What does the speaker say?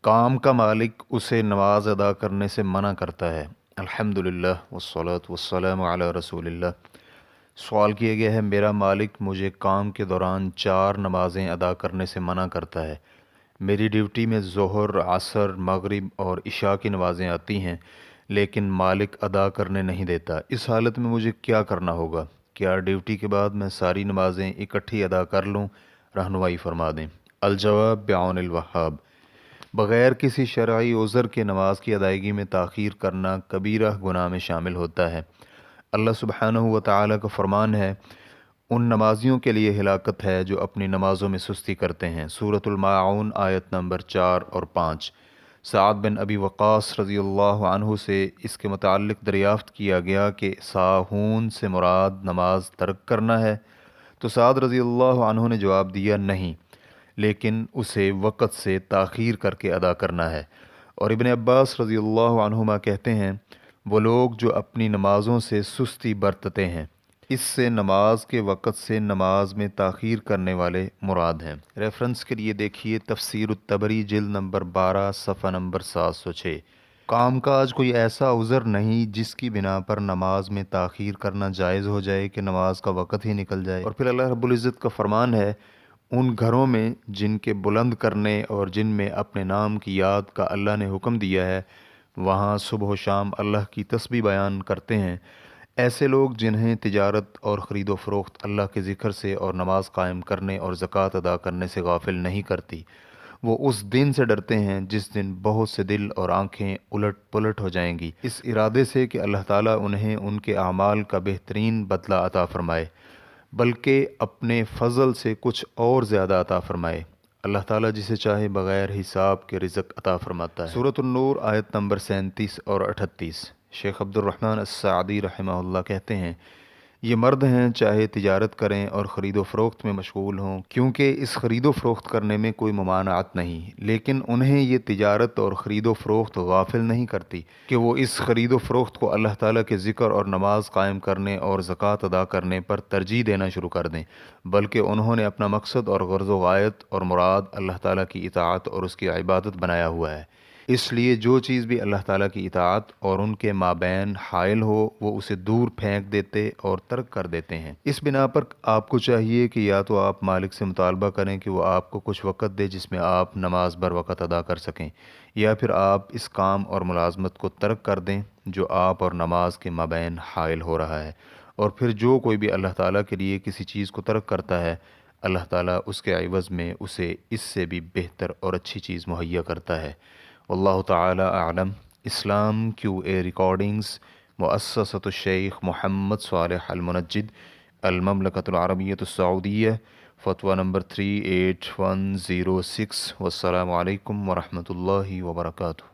काम का मालिक उसे नमाज अदा करने से मना करता है। अल्हम्दुलिल्लाह वस्सलातु वस्सलामु अला रसूलिल्लाह। सवाल किया गया है, मेरा मालिक मुझे काम के दौरान 4 नमाज़ें अदा करने से मना करता है। मेरी ड्यूटी में ज़ोहर, असर, मगरिब और इशा की नमाज़ें आती हैं, लेकिन मालिक अदा करने नहीं देता। इस हालत में मुझे क्या करना होगा? क्या ड्यूटी के बाद मैं सारी नमाज़ें इकट्ठी अदा कर लूँ? रहनुमाई फरमा दें। अलजवाब बिआउनिल वहाब। बग़ैर किसी शरई उज़र के नमाज की अदायगी में ताख़ीर करना कबीरा गुनाह में शामिल होता है। अल्लाह सुब्हानहू व तआला का फ़रमान है, उन नमाजियों के लिए हिलाकत है जो अपनी नमाज़ों में सुस्ती करते हैं। सूरतुल माऊन आयत नंबर 4 और 5। साद बिन अबी वक़ास रज़ियल्लाहु अन्हु से इसके मुताल्लिक़ दरियाफ़्त किया गया कि साहून से मुराद नमाज तर्क करना है? तो साद रज़ियल्लाहु अन्हु ने जवाब दिया, नहीं, लेकिन उसे वक़्त से ताख़ीर करके अदा करना है। और इब्न अब्बास रज़ियल्लाहु अन्हुमा कहते हैं, वो लोग जो अपनी नमाज़ों से सुस्ती बरतते हैं, इससे नमाज के वक़्त से नमाज में ताख़ीर करने वाले मुराद हैं। रेफरेंस के लिए देखिए तफ़सीर तबरी जिल्द नंबर 12 सफ़ा नंबर 706। कामकाज कोई ऐसा उज़र नहीं जिसकी बिना पर नमाज में ताख़ीर करना जायज़ हो जाए कि नमाज का वक़्त ही निकल जाए। और फिर अल्लाह रब्बुल इज़्ज़त का फ़रमान है, उन घरों में जिनके बुलंद करने और जिनमें अपने नाम की याद का अल्लाह ने हुक्म दिया है, वहाँ सुबह व शाम अल्लाह की तस्बीह बयान करते हैं। ऐसे लोग जिन्हें तिजारत और ख़रीदो फ़रोख्त अल्लाह के ज़िक्र से और नमाज कायम करने और ज़कात अदा करने से गाफिल नहीं करती, वो उस दिन से डरते हैं जिस दिन बहुत से दिल और आँखें उलट पुलट हो जाएंगी, इस इरादे से कि अल्लाह ताला उन्हें उनके आमाल का बेहतरीन बदला अता फ़रमाए, बल्कि अपने फ़ज़ल से कुछ और ज़्यादा अता फ़रमाए। अल्लाह ताला जिसे चाहे बग़ैर हिसाब के रिज़्क़ अता फ़रमाता है। सूरत अन-नूर आयत नंबर 37 और 38। शेख अब्दुर्रहमान अस्सादी रहमहुल्लाह कहते हैं, ये मर्द हैं चाहे तिजारत करें और ख़रीदो फ़रोख्त में मशगूल हों, क्योंकि इस ख़रीदो फ़रोख्त करने में कोई ममानात नहीं, लेकिन उन्हें ये तिजारत और ख़रीदो फ़रोख्त गाफिल नहीं करती कि वो इस ख़रीदो फ़रोख्त को अल्लाह ताला के ज़िक्र और नमाज कायम करने और ज़कात अदा करने पर तरजीह देना शुरू कर दें, बल्कि उन्होंने अपना मकसद और गर्ज़ व गायत और मुराद अल्लाह ताला की इताअत और उसकी इबादत बनाया हुआ है। इसलिए जो चीज़ भी अल्लाह ताला की इताअत और उनके माबैन हाइल हो, वो उसे दूर फेंक देते और तर्क कर देते हैं। इस बिना पर आपको चाहिए कि या तो आप मालिक से मुतालबा करें कि वो आपको कुछ वक़्त दे जिसमें आप नमाज बर वक़्त अदा कर सकें, या फिर आप इस काम और मुलाजमत को तर्क कर दें जो आप और नमाज के माबैन हाइल हो रहा है। और फिर जो कोई भी अल्लाह ताला के लिए किसी चीज़ को तर्क करता है, अल्लाह ताला उसके एवज़ में उसे इससे भी बेहतर और अच्छी चीज़ मुहैया करता है। वल्लाहु ताला आलम। इस्लाम QA रिकॉर्डिंग्स, मुअस्ससतुश शेख मोहम्मद सालेह अल मुनज्जिद, अल ममलकतुल अरबिय्यतुस सऊदिय्या, फ़तवा नंबर 38106। वस्सलामु अलैकुम व रहमतुल्लाहि व बरकातुहू।